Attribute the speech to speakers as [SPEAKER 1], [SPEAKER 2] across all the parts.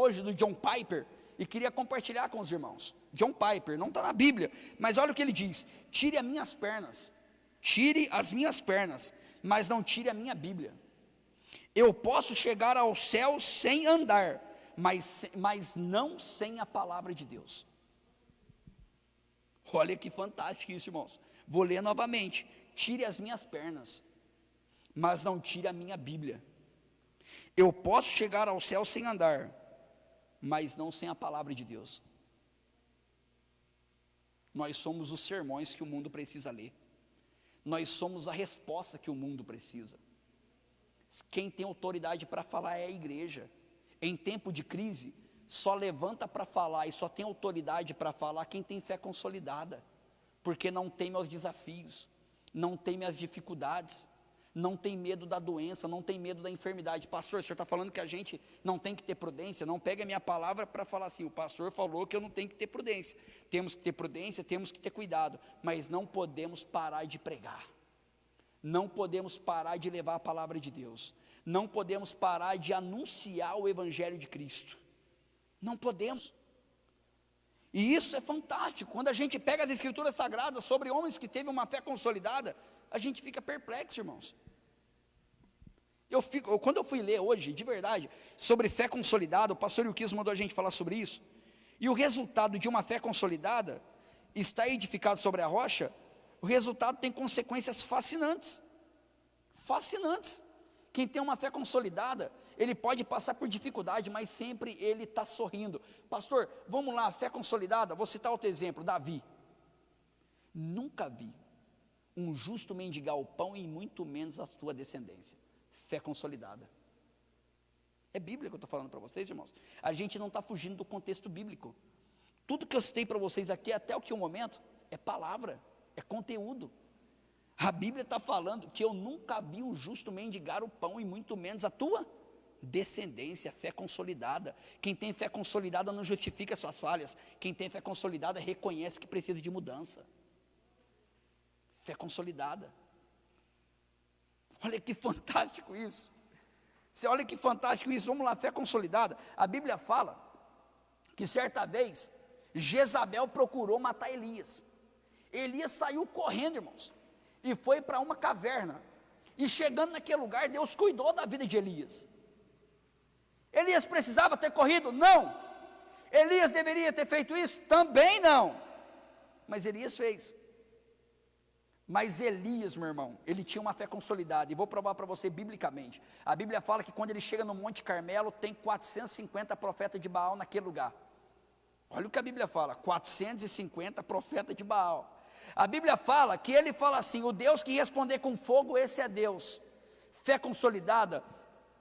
[SPEAKER 1] hoje do John Piper e queria compartilhar com os irmãos. John Piper, não está na Bíblia, mas olha o que ele diz: tire as minhas pernas, mas não tire a minha Bíblia. Eu posso chegar ao céu sem andar, mas não sem a palavra de Deus. Olha que fantástico isso, irmãos. Vou ler novamente: tire as minhas pernas, mas não tire a minha Bíblia. Eu posso chegar ao céu sem andar, mas não sem a palavra de Deus. Nós somos os sermões que o mundo precisa ler. Nós somos a resposta que o mundo precisa. Quem tem autoridade para falar é a igreja. Em tempo de crise, só levanta para falar e só tem autoridade para falar quem tem fé consolidada, porque não teme aos desafios, não teme às dificuldades, não tem medo da doença, não tem medo da enfermidade. Pastor, o senhor está falando que a gente não tem que ter prudência? Não pega a minha palavra para falar assim: o pastor falou que eu não tenho que ter prudência. Temos que ter prudência, temos que ter cuidado, mas não podemos parar de pregar, não podemos parar de levar a palavra de Deus, não podemos parar de anunciar o Evangelho de Cristo, não podemos. E isso é fantástico. Quando a gente pega as Escrituras Sagradas sobre homens que teve uma fé consolidada, a gente fica perplexo, irmãos. Quando eu fui ler hoje, de verdade, sobre fé consolidada, o pastor Ilquis mandou a gente falar sobre isso, e o resultado de uma fé consolidada, está edificado sobre a rocha, o resultado tem consequências fascinantes, fascinantes. Quem tem uma fé consolidada, ele pode passar por dificuldade, mas sempre ele está sorrindo. Pastor, vamos lá, fé consolidada, vou citar outro exemplo: Davi. Nunca vi um justo mendigar o pão, e muito menos a sua descendência. Fé consolidada. É Bíblia que eu estou falando para vocês, irmãos. A gente não está fugindo do contexto bíblico. Tudo que eu citei para vocês aqui, até o momento, é palavra, é conteúdo. A Bíblia está falando que eu nunca vi um justo mendigar o pão, e muito menos a tua descendência. Fé consolidada. Quem tem fé consolidada não justifica suas falhas. Quem tem fé consolidada reconhece que precisa de mudança. Fé consolidada. Olha que fantástico isso. Você olha que fantástico isso. Vamos lá, fé consolidada. A Bíblia fala que certa vez Jezabel procurou matar Elias. Elias saiu correndo, irmãos, e foi para uma caverna. E chegando naquele lugar, Deus cuidou da vida de Elias. Elias precisava ter corrido? Não. Elias deveria ter feito isso? Também não. Mas Elias fez. Mas Elias, meu irmão, ele tinha uma fé consolidada, e vou provar para você biblicamente. A Bíblia fala que quando ele chega no Monte Carmelo, tem 450 profetas de Baal naquele lugar. Olha o que a Bíblia fala: 450 profetas de Baal. A Bíblia fala que ele fala assim: o Deus que responder com fogo, esse é Deus. Fé consolidada,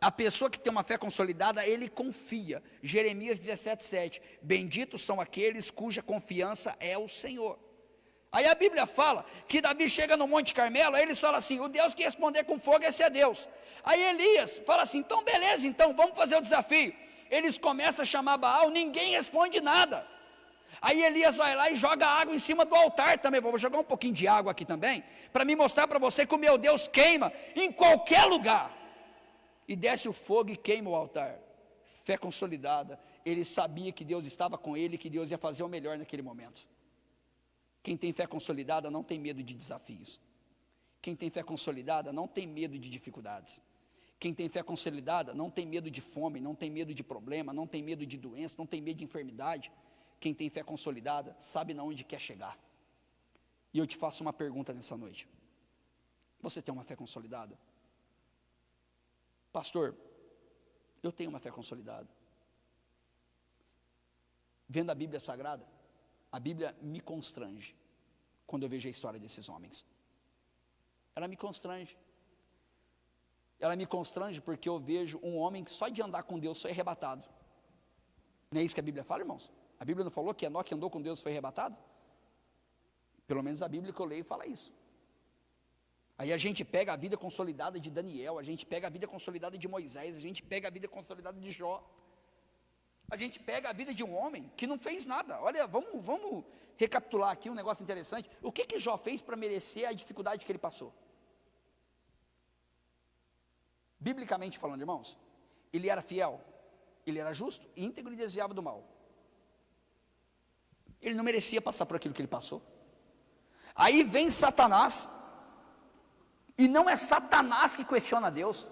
[SPEAKER 1] a pessoa que tem uma fé consolidada, ele confia. Jeremias 17:7, benditos são aqueles cuja confiança é o Senhor. Aí a Bíblia fala que Davi chega no Monte Carmelo, aí eles falam assim: o Deus que responder com fogo, esse é Deus. Aí Elias fala assim: então beleza, então vamos fazer o desafio. Eles começam a chamar Baal, ninguém responde nada. Aí Elias vai lá e joga água em cima do altar também. Vou jogar um pouquinho de água aqui também, para me mostrar para você que o meu Deus queima em qualquer lugar. E desce o fogo e queima o altar. Fé consolidada. Ele sabia que Deus estava com ele, que Deus ia fazer o melhor naquele momento. Quem tem fé consolidada não tem medo de desafios. Quem tem fé consolidada não tem medo de dificuldades. Quem tem fé consolidada não tem medo de fome, não tem medo de problema, não tem medo de doença, não tem medo de enfermidade. Quem tem fé consolidada sabe na onde quer chegar. E eu te faço uma pergunta nessa noite: você tem uma fé consolidada? Pastor, eu tenho uma fé consolidada. Vendo a Bíblia Sagrada, a Bíblia me constrange quando eu vejo a história desses homens. Ela me constrange. Ela me constrange porque eu vejo um homem que só de andar com Deus foi arrebatado. Não é isso que a Bíblia fala, irmãos? A Bíblia não falou que Enoque andou com Deus e foi arrebatado? Pelo menos a Bíblia que eu leio fala isso. Aí a gente pega a vida consolidada de Daniel, a gente pega a vida consolidada de Moisés, a gente pega a vida consolidada de Jó. A gente pega a vida de um homem que não fez nada. Olha, vamos recapitular aqui um negócio interessante. O que Jó fez para merecer a dificuldade que ele passou? Biblicamente falando, irmãos, ele era fiel, Ele era justo, íntegro e desviava do mal. Ele não merecia passar por aquilo que ele passou. Aí vem Satanás, e não é Satanás que questiona Deus.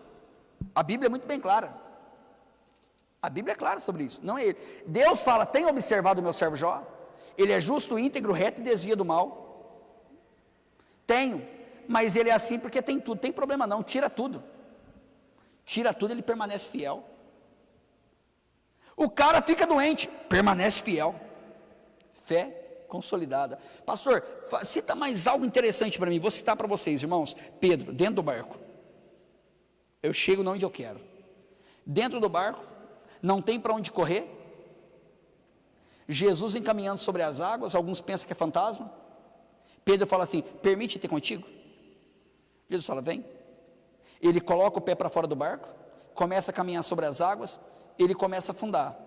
[SPEAKER 1] A Bíblia é muito bem clara. A Bíblia é clara sobre isso, não é ele. Deus fala: tem observado o meu servo Jó? Ele é justo, íntegro, reto e desvia do mal. Tenho, mas ele é assim porque tem tudo. Tem problema não, tira tudo. Tira tudo, ele permanece fiel. O cara fica doente, permanece fiel. Fé consolidada. Pastor, cita mais algo interessante para mim. Vou citar para vocês, irmãos. Pedro, dentro do barco. Eu chego onde eu quero. Dentro do barco, não tem para onde correr. Jesus encaminhando sobre as águas. Alguns pensam que é fantasma. Pedro fala assim: permite ter contigo? Jesus fala: vem. Ele coloca o pé para fora do barco, começa a caminhar sobre as águas, ele começa a afundar.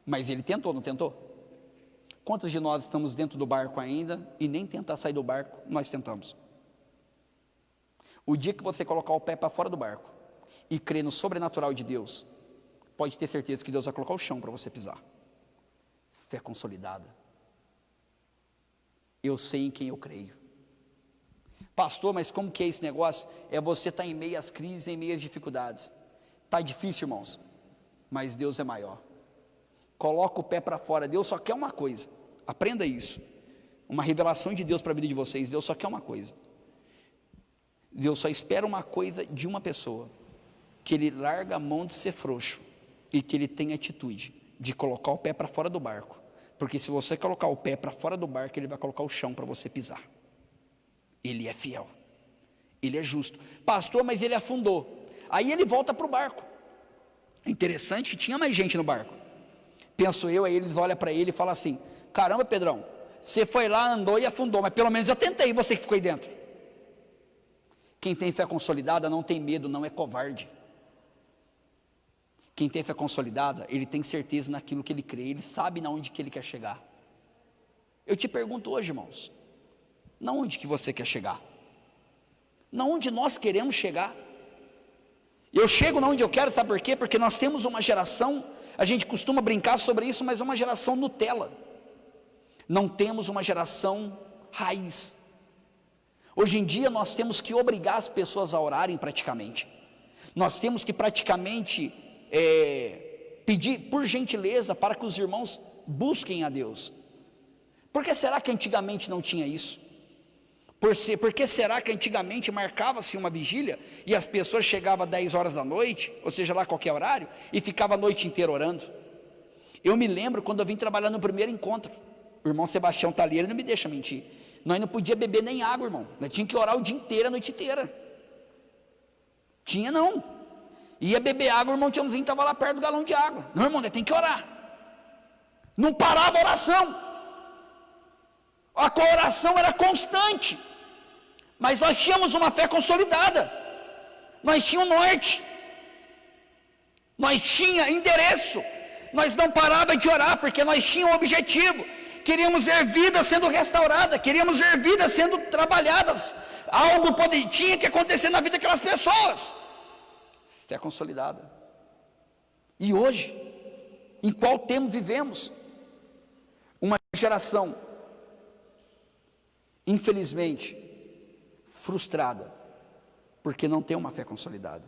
[SPEAKER 1] Mas ele tentou, não tentou? Quantos de nós estamos dentro do barco ainda e nem tentar sair do barco, nós tentamos? O dia que você colocar o pé para fora do barco e crer no sobrenatural de Deus, pode ter certeza que Deus vai colocar o chão para você pisar. Fé consolidada. Eu sei em quem eu creio. Pastor, mas como que é esse negócio? É você estar em meio às crises, em meio às dificuldades. Está difícil, irmãos, mas Deus é maior. Coloca o pé para fora. Deus só quer uma coisa, aprenda isso, uma revelação de Deus para a vida de vocês. Deus só quer uma coisa. Deus só espera uma coisa de uma pessoa: que ele larga a mão de ser frouxo e que ele tenha atitude de colocar o pé para fora do barco, porque se você colocar o pé para fora do barco, ele vai colocar o chão para você pisar. Ele é fiel, ele é justo. Pastor, mas ele afundou. Aí ele volta para o barco. Interessante que tinha mais gente no barco, penso eu. Aí eles olham para ele e falam assim: caramba, Pedrão, você foi lá, andou e afundou, mas pelo menos eu tentei, você que ficou aí dentro. Quem tem fé consolidada não tem medo, não é covarde. Quem tem fé consolidada, ele tem certeza naquilo que ele crê, ele sabe na onde que ele quer chegar. Eu te pergunto hoje, irmãos, na onde que você quer chegar? Na onde nós queremos chegar? Eu chego na onde eu quero, sabe por quê? Porque nós temos uma geração, a gente costuma brincar sobre isso, mas é uma geração Nutella. Não temos uma geração raiz. Hoje em dia nós temos que obrigar as pessoas a orarem praticamente. Nós temos que praticamente pedir por gentileza para que os irmãos busquem a Deus. Por que será que antigamente não tinha isso? Por que será que antigamente marcava-se uma vigília e as pessoas chegavam às 10 horas da noite, ou seja lá qualquer horário, e ficava a noite inteira orando? Eu me lembro quando eu vim trabalhar no primeiro encontro, o irmão Sebastião está ali, ele não me deixa mentir. Nós não podíamos beber nem água, irmão. Nós tínhamos que orar o dia inteiro, a noite inteira. Tinha não. Ia beber água, o irmão Tiãozinho estava lá perto do galão de água. Não, irmão, nós temos que orar. Não parava a oração. A oração era constante. Mas nós tínhamos uma fé consolidada. Nós tínhamos norte. Nós tínhamos endereço. Nós não parávamos de orar, porque nós tínhamos um objetivo. Queríamos ver vidas sendo restauradas, queríamos ver vidas sendo trabalhadas. Algo tinha que acontecer na vida daquelas pessoas. Fé consolidada. E hoje, em qual tempo vivemos? Uma geração, infelizmente, frustrada, porque não tem uma fé consolidada.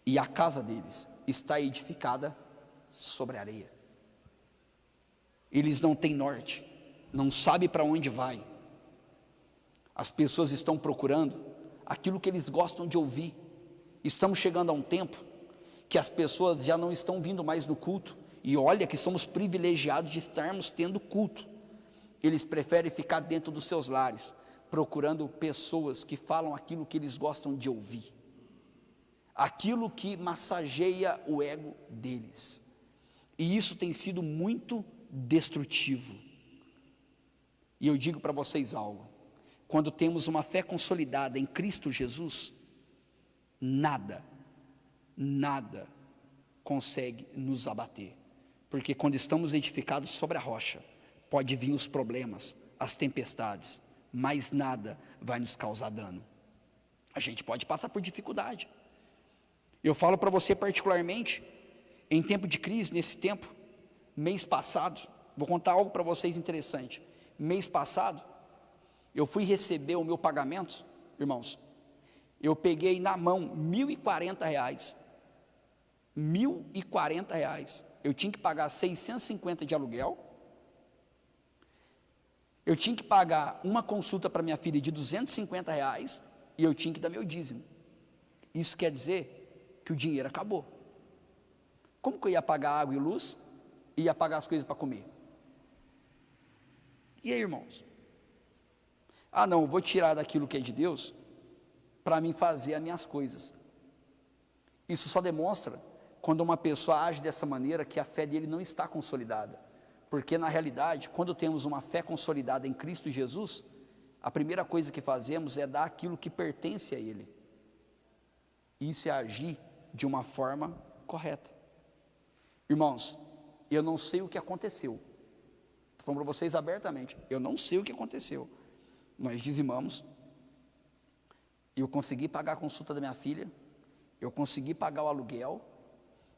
[SPEAKER 1] E a casa deles está edificada sobre areia. Eles não têm norte, não sabem para onde vai. As pessoas estão procurando aquilo que eles gostam de ouvir. Estamos chegando a um tempo que as pessoas já não estão vindo mais no culto. E olha que somos privilegiados de estarmos tendo culto. Eles preferem ficar dentro dos seus lares, procurando pessoas que falam aquilo que eles gostam de ouvir, aquilo que massageia o ego deles. E isso tem sido muito destrutivo. E eu digo para vocês algo: quando temos uma fé consolidada em Cristo Jesus, nada consegue nos abater, porque quando estamos edificados sobre a rocha, pode vir os problemas, as tempestades, mas nada vai nos causar dano. A gente pode passar por dificuldade. Eu falo para você particularmente, Em tempo de crise, nesse tempo, mês passado, vou contar algo para vocês interessante. Mês passado, eu fui receber o meu pagamento, irmãos, eu peguei na mão R$ 1.040, eu tinha que pagar 650 de aluguel, eu tinha que pagar uma consulta para minha filha de R$ 250, e eu tinha que dar meu dízimo. Isso quer dizer que o dinheiro acabou. Como que eu ia pagar água e luz? Ia pagar as coisas para comer? E aí, irmãos? Ah, não, eu vou tirar daquilo que é de Deus para mim fazer as minhas coisas. Isso só demonstra quando uma pessoa age dessa maneira que a fé dele não está consolidada. Porque na realidade, quando temos uma fé consolidada em Cristo Jesus, a primeira coisa que fazemos é dar aquilo que pertence a Ele. Isso é agir de uma forma correta. Irmãos, eu não sei o que aconteceu. Estou falando para vocês abertamente, eu não sei o que aconteceu. Nós dizimamos, eu consegui pagar a consulta da minha filha, eu consegui pagar o aluguel,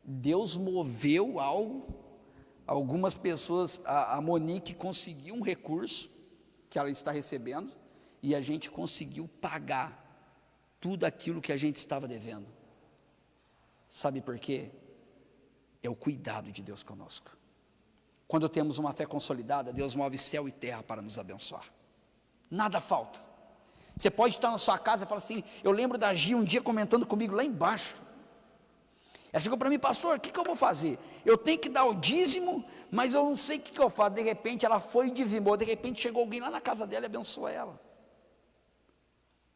[SPEAKER 1] Deus moveu algo, algumas pessoas, a Monique conseguiu um recurso, que ela está recebendo, e a gente conseguiu pagar tudo aquilo que a gente estava devendo. Sabe por quê? É o cuidado de Deus conosco. Quando temos uma fé consolidada, Deus move céu e terra para nos abençoar. Nada falta. Você pode estar na sua casa e falar assim, eu lembro da Gia um dia comentando comigo lá embaixo. Ela chegou para mim, pastor, o que eu vou fazer? Eu tenho que dar o dízimo, mas eu não sei o que eu faço. De repente ela foi e dizimou, de repente chegou alguém lá na casa dela e abençoou ela.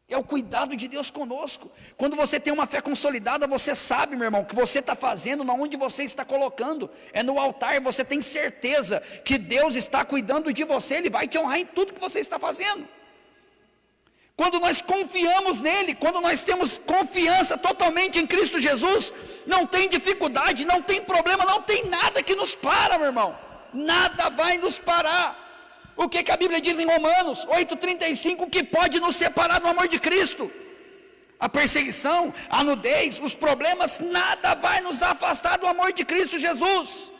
[SPEAKER 1] É o cuidado de Deus conosco. Quando você tem uma fé consolidada, você sabe, meu irmão, o que você está fazendo, na onde você está colocando, é no altar. Você tem certeza que Deus está cuidando de você, Ele vai te honrar em tudo que você está fazendo. Quando nós confiamos nele, quando nós temos confiança totalmente em Cristo Jesus, não tem dificuldade, não tem problema, não tem nada que nos para, meu irmão. Nada vai nos parar. O que a Bíblia diz em Romanos 8,35, que pode nos separar do amor de Cristo? A perseguição, a nudez, os problemas, nada vai nos afastar do amor de Cristo Jesus.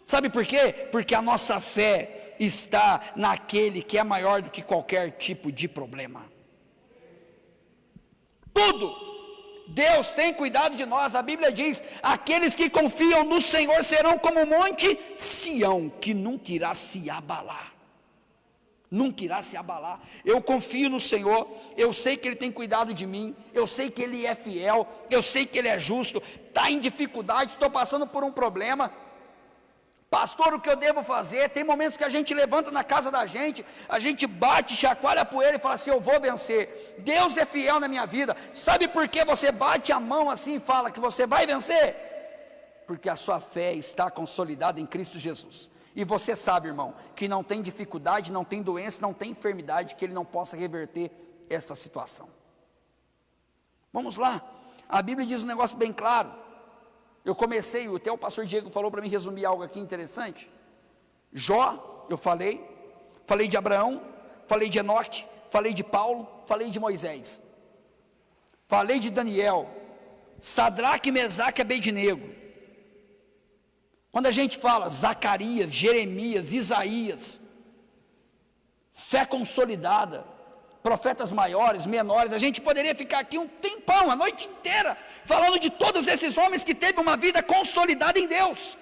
[SPEAKER 1] Sabe por quê? Porque a nossa fé está naquele que é maior do que qualquer tipo de problema. Tudo, Deus tem cuidado de nós. A Bíblia diz, aqueles que confiam no Senhor serão como o monte Sião, que nunca irá se abalar. Nunca irá se abalar. Eu confio no Senhor, eu sei que Ele tem cuidado de mim, eu sei que Ele é fiel, eu sei que Ele é justo. Está em dificuldade, estou passando por um problema, pastor, o que eu devo fazer? Tem momentos que a gente levanta na casa da gente, a gente bate, chacoalha a poeira e fala assim, eu vou vencer. Deus é fiel na minha vida. Sabe por que você bate a mão assim e fala que você vai vencer? Porque a sua fé está consolidada em Cristo Jesus. E você sabe, irmão, que não tem dificuldade, não tem doença, não tem enfermidade que Ele não possa reverter essa situação. Vamos lá, a Bíblia diz um negócio bem claro. Eu comecei, até o pastor Diego falou para mim resumir algo aqui interessante. Jó, eu falei de Abraão, falei de Enoque, falei de Paulo, falei de Moisés, falei de Daniel, Sadraque, Mesaque e Abednego. Quando a gente fala Zacarias, Jeremias, Isaías, fé consolidada, profetas maiores, menores, a gente poderia ficar aqui um tempão, a noite inteira, falando de todos esses homens que teve uma vida consolidada em Deus,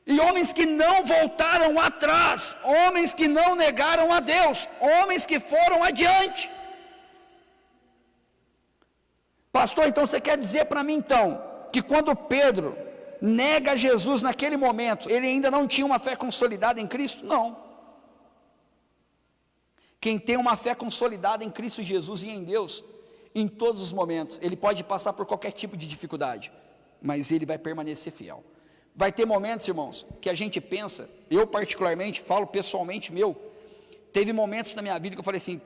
[SPEAKER 1] e homens que não voltaram atrás, homens que não negaram a Deus, homens que foram adiante. Pastor, então você quer dizer para mim então, que quando Pedro nega Jesus naquele momento, ele ainda não tinha uma fé consolidada em Cristo? Não. Quem tem uma fé consolidada em Cristo Jesus e em Deus, em todos os momentos, ele pode passar por qualquer tipo de dificuldade, mas ele vai permanecer fiel. Vai ter momentos, irmãos, que a gente pensa, eu particularmente, falo pessoalmente meu, teve momentos na minha vida que eu falei assim,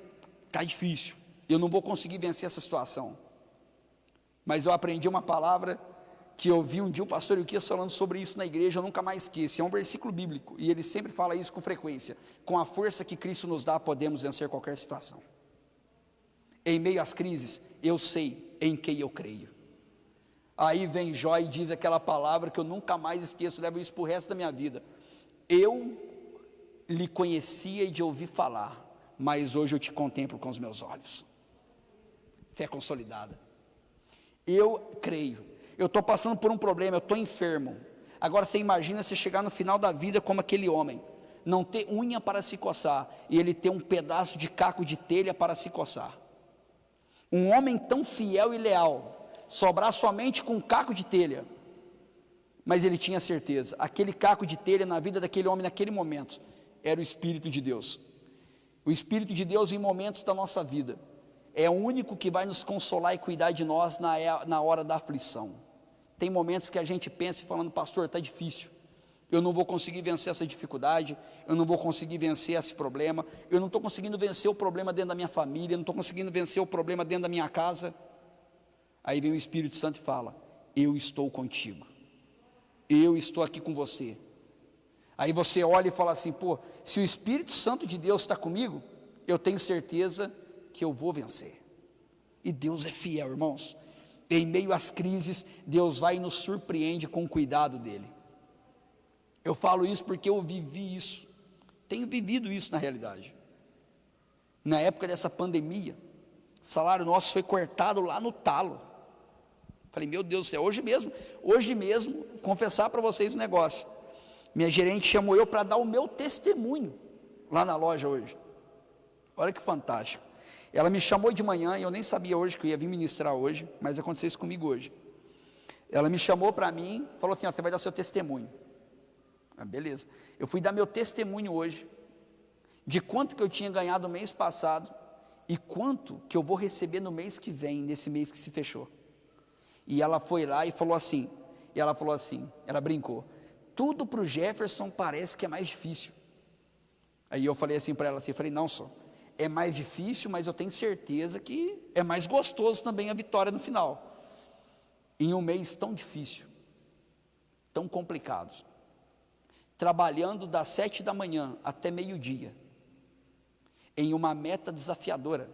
[SPEAKER 1] está difícil, eu não vou conseguir vencer essa situação, mas eu aprendi uma palavra que eu vi um dia o pastor Ilquias falando sobre isso na igreja, eu nunca mais esqueci, é um versículo bíblico, e ele sempre fala isso com frequência, com a força que Cristo nos dá, podemos vencer qualquer situação. Em meio às crises, eu sei em quem eu creio. Aí vem Jó e diz aquela palavra que eu nunca mais esqueço, levo isso para o resto da minha vida. Eu lhe conhecia de ouvir falar, mas hoje eu te contemplo com os meus olhos. Fé consolidada. Eu creio, eu estou passando por um problema, eu estou enfermo. Agora você imagina se chegar no final da vida como aquele homem, não ter unha para se coçar, e ele ter um pedaço de caco de telha para se coçar. Um homem tão fiel e leal, sobrar somente com um caco de telha, mas ele tinha certeza, aquele caco de telha na vida daquele homem naquele momento, era o Espírito de Deus. O Espírito de Deus em momentos da nossa vida, é o único que vai nos consolar e cuidar de nós na hora da aflição. Tem momentos que a gente pensa falando, pastor, está difícil, eu não vou conseguir vencer essa dificuldade, eu não vou conseguir vencer esse problema, eu não estou conseguindo vencer o problema dentro da minha família, eu não estou conseguindo vencer o problema dentro da minha casa. Aí vem o Espírito Santo e fala, eu estou contigo, eu estou aqui com você. Aí você olha e fala assim, pô, se o Espírito Santo de Deus está comigo, eu tenho certeza que eu vou vencer. E Deus é fiel, irmãos. Em meio às crises, Deus vai e nos surpreende com o cuidado dEle. Eu falo isso porque eu vivi isso, tenho vivido isso na realidade. Na época dessa pandemia, o salário nosso foi cortado lá no talo. Falei, meu Deus do céu, hoje mesmo, confessar para vocês um negócio. Minha gerente chamou eu para dar o meu testemunho lá na loja hoje. Olha que fantástico. Ela me chamou de manhã, e eu nem sabia hoje que eu ia vir ministrar hoje, mas aconteceu isso comigo hoje. Ela me chamou para mim, falou assim, ó, você vai dar seu testemunho. Ah, beleza. Eu fui dar meu testemunho hoje, de quanto que eu tinha ganhado no mês passado, e quanto que eu vou receber no mês que vem, nesse mês que se fechou. E ela foi lá e falou assim, ela brincou, tudo para o Jefferson parece que é mais difícil. Aí eu falei assim para ela, não só, é mais difícil, mas eu tenho certeza que é mais gostoso também a vitória no final. Em um mês tão difícil, tão complicado, trabalhando das 7 da manhã até meio-dia, em uma meta desafiadora,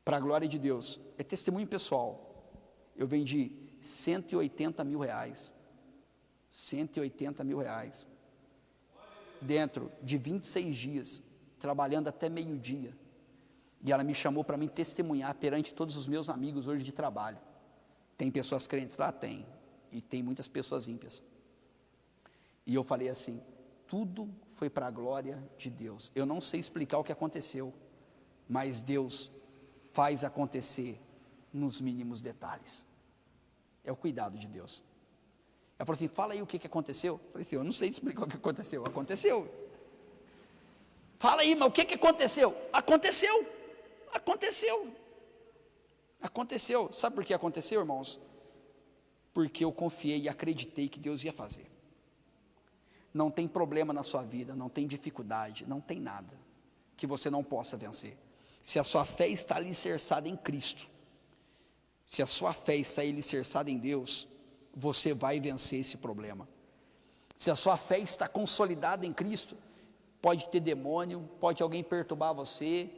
[SPEAKER 1] para a glória de Deus, é testemunho pessoal, eu vendi 180 mil reais, 180 mil reais, dentro de 26 dias, trabalhando até meio-dia, e ela me chamou para mim testemunhar perante todos os meus amigos hoje de trabalho. Tem pessoas crentes lá? Tem, e tem muitas pessoas ímpias, e eu falei assim, tudo foi para a glória de Deus. Eu não sei explicar o que aconteceu, mas Deus faz acontecer nos mínimos detalhes, é o cuidado de Deus. Ela falou assim, fala aí o que aconteceu. Eu falei assim, eu não sei explicar o que aconteceu, aconteceu. Fala aí, mas o que aconteceu? Aconteceu, sabe por que aconteceu, irmãos? Porque eu confiei e acreditei que Deus ia fazer. Não tem problema na sua vida, não tem dificuldade, não tem nada que você não possa vencer. Se a sua fé está alicerçada em Cristo, se a sua fé está alicerçada em Deus, você vai vencer esse problema. Se a sua fé está consolidada em Cristo, pode ter demônio, pode alguém perturbar você,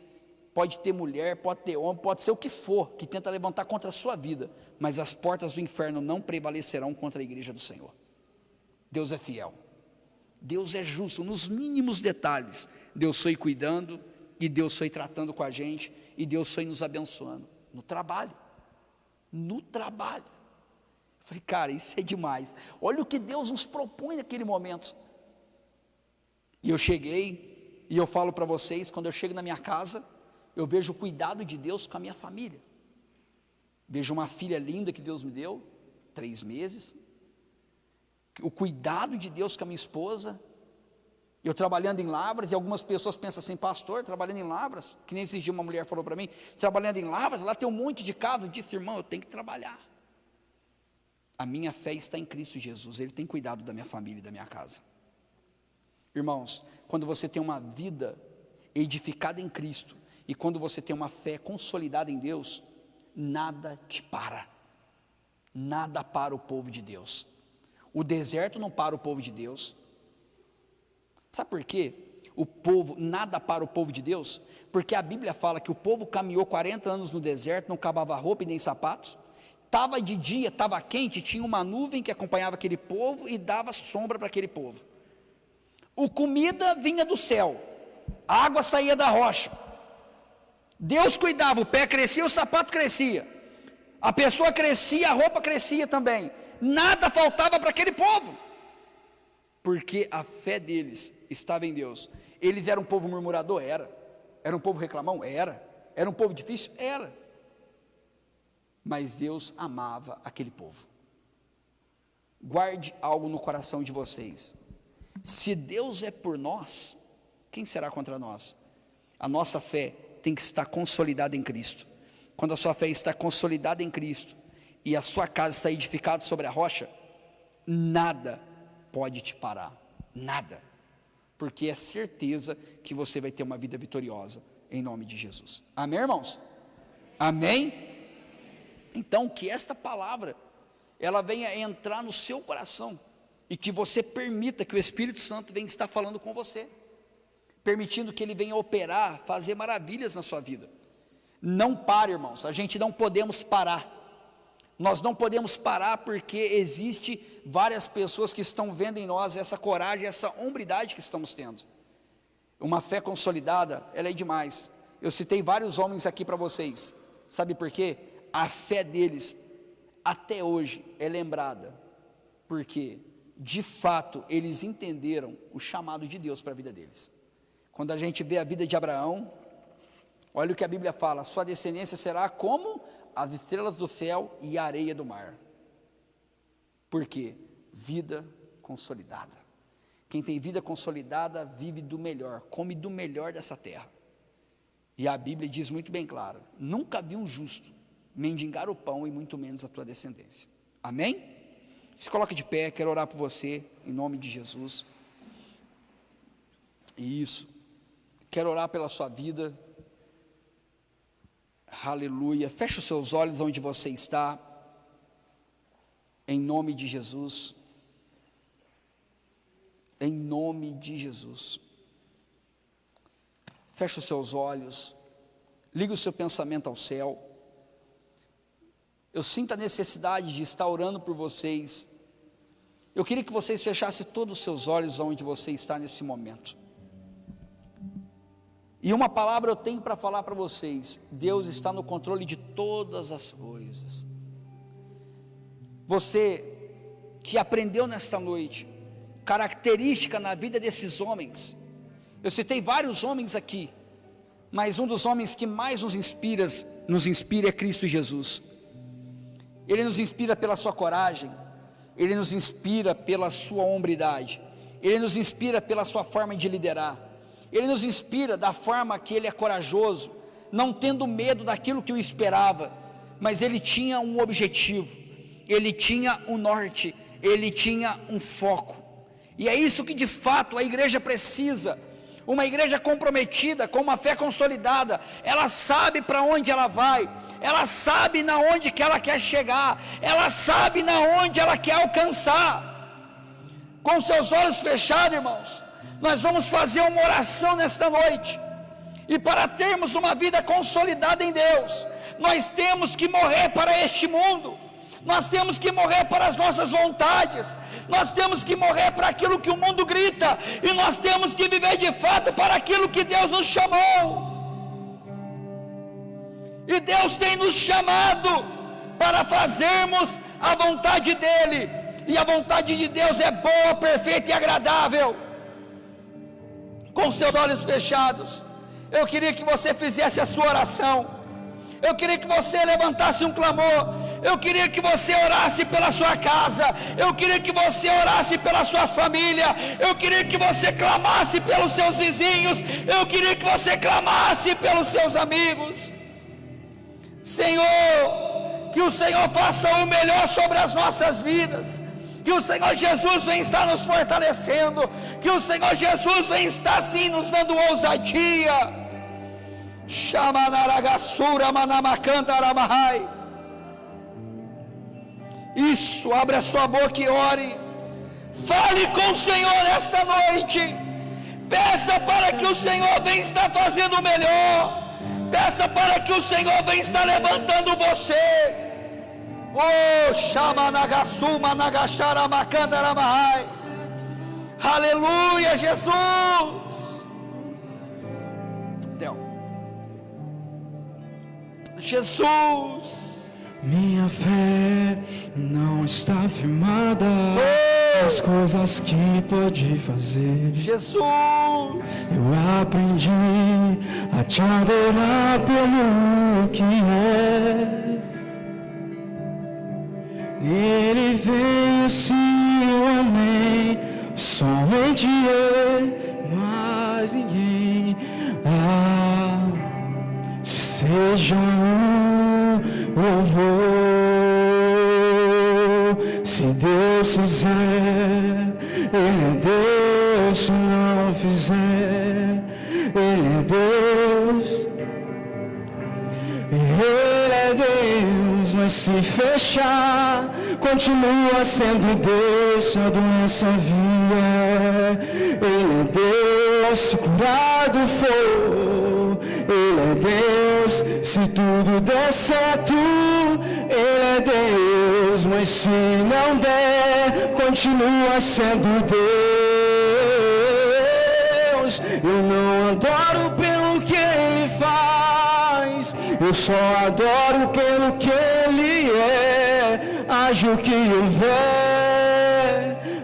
[SPEAKER 1] pode ter mulher, pode ter homem, pode ser o que for, que tenta levantar contra a sua vida, mas as portas do inferno não prevalecerão contra a igreja do Senhor. Deus é fiel, Deus é justo, nos mínimos detalhes, Deus foi cuidando, e Deus foi tratando com a gente, e Deus foi nos abençoando, no trabalho, eu falei, cara, isso é demais, olha o que Deus nos propõe naquele momento. E eu cheguei, e eu falo para vocês, quando eu chego na minha casa, eu vejo o cuidado de Deus com a minha família, vejo uma filha linda que Deus me deu, 3 meses, o cuidado de Deus com a minha esposa, eu trabalhando em Lavras, e algumas pessoas pensam assim, pastor, trabalhando em Lavras, que nem esses dias uma mulher falou para mim, trabalhando em Lavras, lá tem um monte de casa. Eu disse, irmão, eu tenho que trabalhar, a minha fé está em Cristo Jesus, Ele tem cuidado da minha família e da minha casa. Irmãos, quando você tem uma vida edificada em Cristo, e quando você tem uma fé consolidada em Deus, nada te para, nada para o povo de Deus. O deserto não para o povo de Deus. Sabe por quê? Nada para o povo de Deus, porque a Bíblia fala que o povo caminhou 40 anos no deserto, não cavava roupa e nem sapatos, Estava de dia, estava quente, tinha uma nuvem que acompanhava aquele povo e dava sombra para aquele povo. O comida vinha do céu, a água saía da rocha. Deus cuidava, o pé crescia, o sapato crescia, a pessoa crescia, a roupa crescia também. Nada faltava para aquele povo, porque a fé deles estava em Deus. Eles eram um povo murmurador? Era um povo reclamão? Era um povo difícil? Era. Mas Deus amava aquele povo. Guarde algo no coração de vocês: se Deus é por nós, quem será contra nós? A nossa fé tem que estar consolidada em Cristo. Quando a sua fé está consolidada em Cristo e a sua casa está edificada sobre a rocha, nada pode te parar, nada, porque é certeza que você vai ter uma vida vitoriosa em nome de Jesus. Amém, irmãos? Amém? Então, que esta palavra ela venha entrar no seu coração e que você permita que o Espírito Santo venha estar falando com você, permitindo que ele venha operar, fazer maravilhas na sua vida. Não pare, irmãos, a gente não podemos parar. Nós não podemos parar porque existe várias pessoas que estão vendo em nós essa coragem, essa hombridade que estamos tendo. Uma fé consolidada, ela é demais. Eu citei vários homens aqui para vocês. Sabe por quê? A fé deles até hoje é lembrada, porque de fato eles entenderam o chamado de Deus para a vida deles. Quando a gente vê a vida de Abraão, olha o que a Bíblia fala: sua descendência será como as estrelas do céu e a areia do mar. Por quê? Vida consolidada. Quem tem vida consolidada vive do melhor, come do melhor dessa terra. E a Bíblia diz muito bem claro: nunca vi um justo mendigar o pão e muito menos a tua descendência. Amém? Se coloque de pé, quero orar por você em nome de Jesus. Isso, quero orar pela sua vida. Aleluia. Feche os seus olhos onde você está, em nome de Jesus. Em nome de Jesus. Feche os seus olhos, ligue o seu pensamento ao céu. Eu sinto a necessidade de estar orando por vocês. Eu queria que vocês fechassem todos os seus olhos onde você está nesse momento. E uma palavra eu tenho para falar para vocês: Deus está no controle de todas as coisas. Você que aprendeu nesta noite, característica na vida desses homens, eu citei vários homens aqui, mas um dos homens que mais nos inspira é Cristo Jesus. Ele nos inspira pela sua coragem, ele nos inspira pela sua hombridade, ele nos inspira pela sua forma de liderar, ele nos inspira da forma que ele é corajoso, não tendo medo daquilo que o esperava, mas ele tinha um objetivo, ele tinha um norte, ele tinha um foco. E é isso que de fato a igreja precisa. Uma igreja comprometida, com uma fé consolidada, ela sabe para onde ela vai, ela sabe na onde que ela quer chegar, ela sabe na onde ela quer alcançar. Com seus olhos fechados, irmãos, nós vamos fazer uma oração nesta noite. E para termos uma vida consolidada em Deus, nós temos que morrer para este mundo. Nós temos que morrer para as nossas vontades, nós temos que morrer para aquilo que o mundo grita, e nós temos que viver de fato para aquilo que Deus nos chamou. E Deus tem nos chamado para fazermos a vontade dEle, e a vontade de Deus é boa, perfeita e agradável. Com seus olhos fechados, eu queria que você fizesse a sua oração. Eu queria que você levantasse um clamor. Eu queria que você orasse pela sua casa. Eu queria que você orasse pela sua família. Eu queria que você clamasse pelos seus vizinhos. Eu queria que você clamasse pelos seus amigos. Senhor, que o Senhor faça o melhor sobre as nossas vidas. Que o Senhor Jesus venha estar nos fortalecendo. Que o Senhor Jesus venha estar sim nos dando ousadia. Isso, abre a sua boca e ore. Fale com o Senhor esta noite. Peça para que o Senhor venha estar fazendo o melhor. Peça para que o Senhor venha estar levantando você. Oh, chama nagasuma nagashara makandaramahai. Aleluia, Jesus. Theo. Jesus.
[SPEAKER 2] Minha fé não está firmada nas coisas que pode fazer.
[SPEAKER 1] Jesus.
[SPEAKER 2] Eu aprendi a te adorar pelo que és. Ele veio, sim, o amém. Somente Ele, mais ninguém. Seja louvor. Se Deus fizer, Ele é Deus. Se não fizer, Ele é Deus. Ele é Deus, mas se fechar, continua sendo Deus. Se a doença vier, Ele é Deus. Se curado for, Ele é Deus. Se tudo der certo, Ele é Deus. Mas se não der, continua sendo Deus. Eu não adoro pelo que Ele faz, eu só adoro pelo que Ele é. Haja o que houver,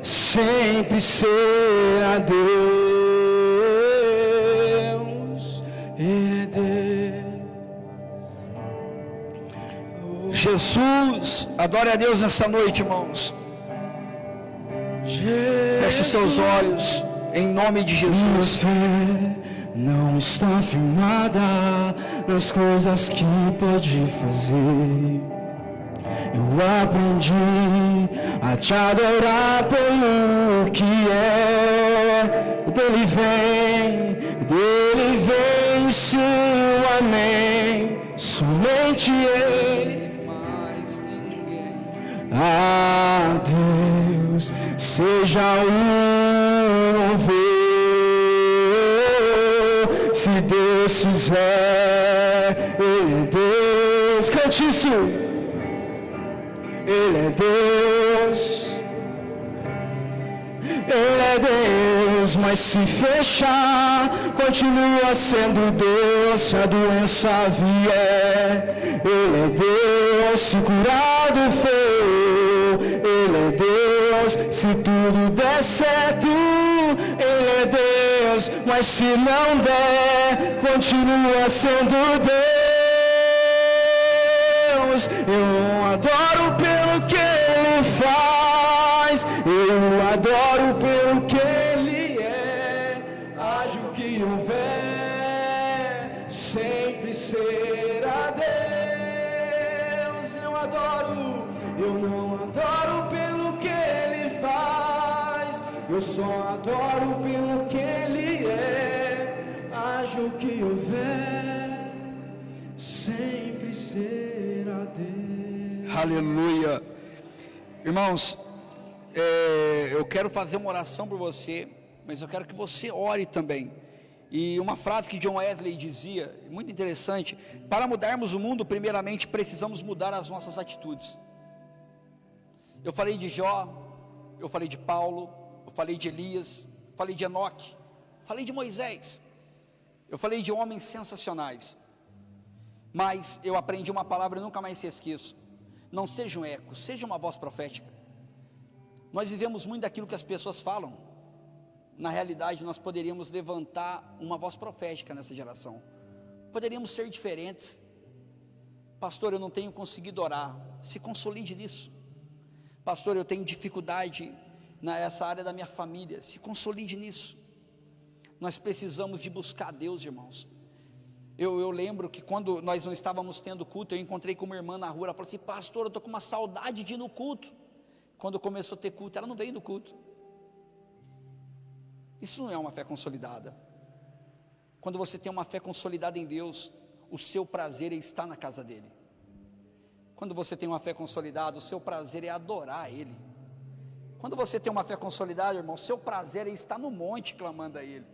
[SPEAKER 2] sempre será Deus. Ele é Deus.
[SPEAKER 1] Jesus, adore a Deus nessa noite, irmãos. Feche os seus olhos, em nome de Jesus.
[SPEAKER 2] Não está firmada nas coisas que pode fazer. Eu aprendi a te adorar pelo que é. Dele vem o seu amém. Somente Ele,
[SPEAKER 1] Mais ninguém.
[SPEAKER 2] a Deus seja o louvor. Se Deus fizer, Ele é Deus. Cante isso. Ele é Deus. Ele é Deus, mas se fechar, continua sendo Deus. Se a doença vier, Ele é Deus. Se curado for, Ele é Deus. Se tudo der certo, Ele é Deus. Mas se não der, continua sendo Deus. Eu adoro pelo que Ele faz, eu adoro pelo que Ele é. Haja o que houver, sempre será Deus. Eu adoro, eu não adoro pelo que Ele faz, eu só adoro pelo que Ele é. Haja o que houver, sempre será Deus.
[SPEAKER 1] Aleluia. Irmãos, eu quero fazer uma oração por você, mas eu quero que você ore também. E uma frase que John Wesley dizia, muito interessante: para mudarmos o mundo, primeiramente precisamos mudar as nossas atitudes. Eu falei de Jó, eu falei de Paulo, eu falei de Elias, falei de Enoque, falei de Moisés, eu falei de homens sensacionais. Mas eu aprendi uma palavra e nunca mais se esqueço: não seja um eco, seja uma voz profética. Nós vivemos muito daquilo que as pessoas falam. Na realidade, nós poderíamos levantar uma voz profética nessa geração. Poderíamos ser diferentes. Pastor, eu não tenho conseguido orar. Se consolide nisso. Pastor, eu tenho dificuldade nessa área da minha família. Se consolide nisso. Nós precisamos de buscar Deus, irmãos. Eu lembro que quando nós não estávamos tendo culto, eu encontrei com uma irmã na rua. Ela falou assim: pastor, eu estou com uma saudade de ir no culto. Quando começou a ter culto, ela não veio no culto. Isso não é uma fé consolidada. Quando você tem uma fé consolidada em Deus, o seu prazer é estar na casa dele. Quando você tem uma fé consolidada, o seu prazer é adorar Ele. Quando você tem uma fé consolidada, irmão, o seu prazer é estar no monte clamando a Ele.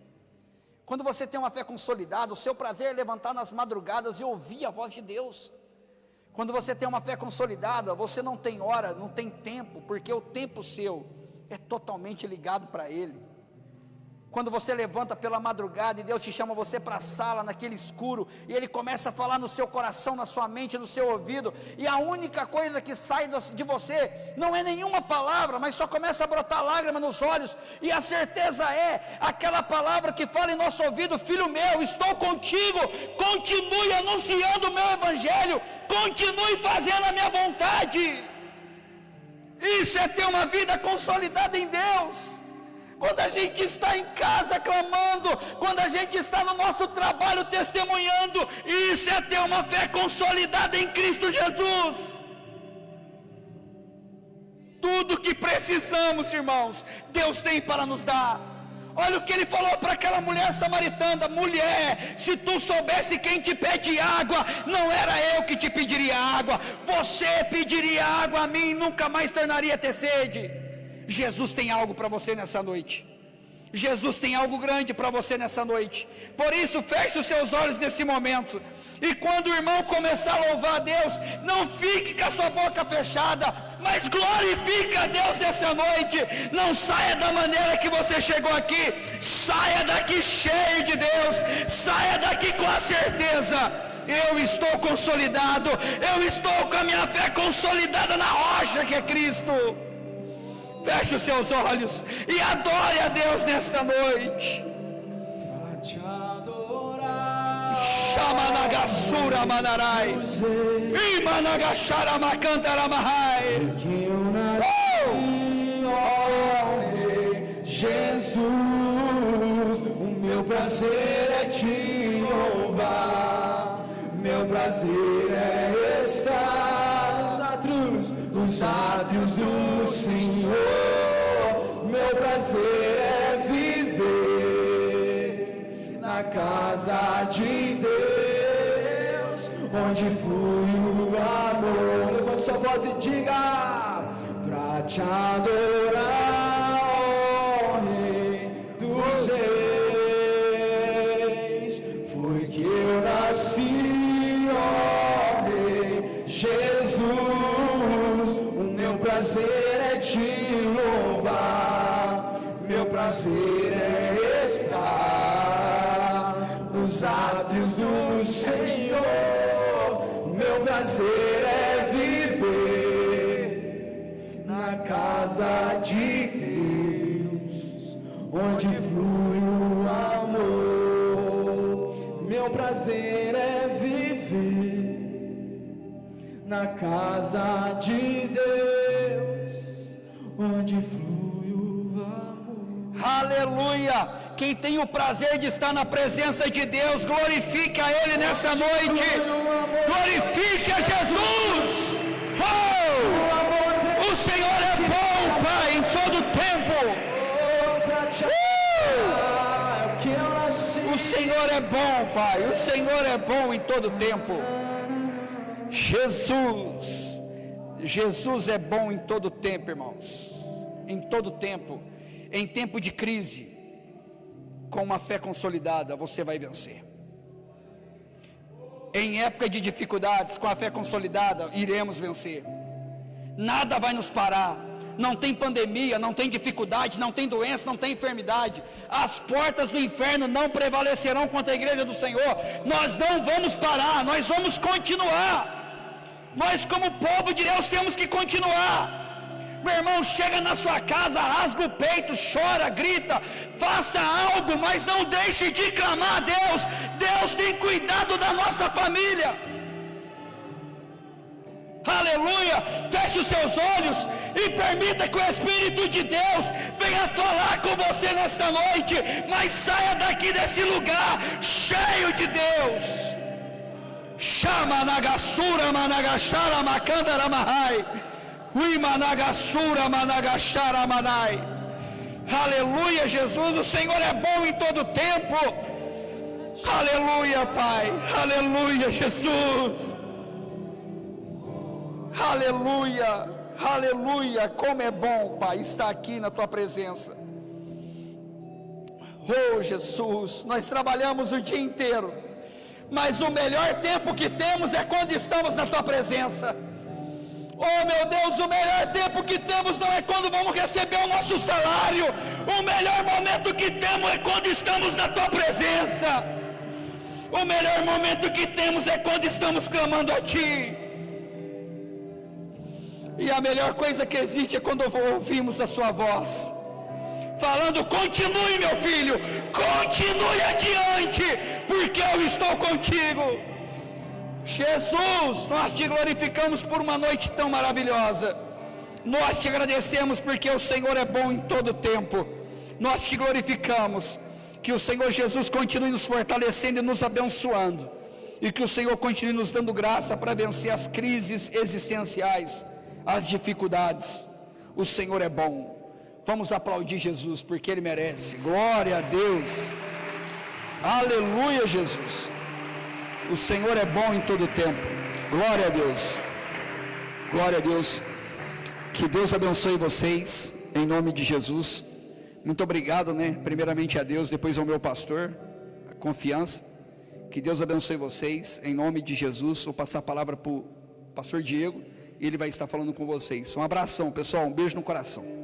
[SPEAKER 1] Quando você tem uma fé consolidada, o seu prazer é levantar nas madrugadas e ouvir a voz de Deus. Quando você tem uma fé consolidada, você não tem hora, não tem tempo, porque o tempo seu é totalmente ligado para Ele. Quando você levanta pela madrugada e Deus te chama você para a sala, naquele escuro, e Ele começa a falar no seu coração, na sua mente, no seu ouvido, e a única coisa que sai de você, não é nenhuma palavra, mas só começa a brotar lágrima nos olhos, e a certeza é, aquela palavra que fala em nosso ouvido: filho meu, estou contigo, continue anunciando o meu evangelho, continue fazendo a minha vontade. Isso é ter uma vida consolidada em Deus. Quando a gente está em casa clamando, quando a gente está no nosso trabalho testemunhando, isso é ter uma fé consolidada em Cristo Jesus. Tudo que precisamos, irmãos, Deus tem para nos dar. Olha o que Ele falou para aquela mulher samaritana: mulher, se tu soubesse quem te pede água, não era eu que te pediria água, você pediria água a mim e nunca mais tornaria a ter sede. Jesus tem algo para você nessa noite. Jesus tem algo grande para você nessa noite. Por isso, feche os seus olhos nesse momento. E quando o irmão começar a louvar a Deus, não fique com a sua boca fechada, mas glorifique a Deus nessa noite. Não saia da maneira que você chegou aqui. Saia daqui cheio de Deus. Saia daqui com a certeza: eu estou consolidado. Eu estou com a minha fé consolidada na rocha que é Cristo. Feche os seus olhos e adore a Deus nesta noite.
[SPEAKER 2] Pra te adorar,
[SPEAKER 1] Chama na gassura manarai, imanagachara macantara mahai.
[SPEAKER 2] que eu nasci, ó Rei Jesus, o meu prazer é te louvar, meu prazer é estar nos átrios do Senhor, meu prazer é viver na casa de Deus, onde flui o amor. Levante sua voz e diga: pra te adorar, ó Rei dos Reis, foi que eu nasci, ó Rei Jesus. Meu prazer é te louvar, meu prazer é estar nos átrios do Senhor, meu prazer é viver na casa de Deus, onde flui o amor. Meu prazer é viver na casa de Deus, onde flui o amor.
[SPEAKER 1] Aleluia! Quem tem o prazer de estar na presença de Deus, glorifique a Ele nessa noite. Glorifique a Jesus. Oh! O Senhor é bom, Pai, em todo tempo. O Senhor é bom, Pai. O Senhor é bom em todo tempo. Jesus é bom em todo tempo, irmãos. Em todo tempo. Em tempo de crise, com uma fé consolidada, você vai vencer. Em época de dificuldades, com a fé consolidada, iremos vencer. Nada vai nos parar. Não tem pandemia, não tem dificuldade, não tem doença, não tem enfermidade. As portas do inferno não prevalecerão contra a igreja do Senhor. Nós não vamos parar, nós vamos continuar. Nós, como povo de Deus, temos que continuar. Meu irmão, chega na sua casa, rasga o peito, chora, grita, faça algo, mas não deixe de clamar a Deus. Deus tem cuidado da nossa família. Aleluia. Feche os seus olhos e permita que o Espírito de Deus venha falar com você nesta noite, mas saia daqui desse lugar cheio de Deus. Chama nagassura managashara makandara mahai, ui managassura managashara manai. Aleluia, Jesus, o Senhor é bom em todo tempo. Aleluia, Pai. Aleluia, Jesus. Aleluia, aleluia. Como é bom, Pai, estar aqui na Tua presença. Oh, Jesus, nós trabalhamos o dia inteiro, mas o melhor tempo que temos é quando estamos na tua presença. Oh meu Deus, o melhor tempo que temos não é quando vamos receber o nosso salário, o melhor momento que temos é quando estamos na tua presença. O melhor momento que temos é quando estamos clamando a ti. E a melhor coisa que existe é quando ouvimos a sua voz falando: continue meu filho, continue adiante, porque eu estou contigo. Jesus, nós te glorificamos por uma noite tão maravilhosa. Nós te agradecemos porque o Senhor é bom em todo tempo. Nós te glorificamos. Que o Senhor Jesus continue nos fortalecendo e nos abençoando, e que o Senhor continue nos dando graça para vencer as crises existenciais, as dificuldades. O Senhor é bom. Vamos aplaudir Jesus, porque Ele merece. Glória a Deus. Aleluia, Jesus. O Senhor é bom em todo tempo. Glória a Deus. Glória a Deus. Que Deus abençoe vocês, em nome de Jesus. Muito obrigado, primeiramente a Deus, depois ao meu pastor, a confiança. Que Deus abençoe vocês, em nome de Jesus. Vou passar a palavra para o pastor Diego, e ele vai estar falando com vocês. Um abração, pessoal, um beijo no coração.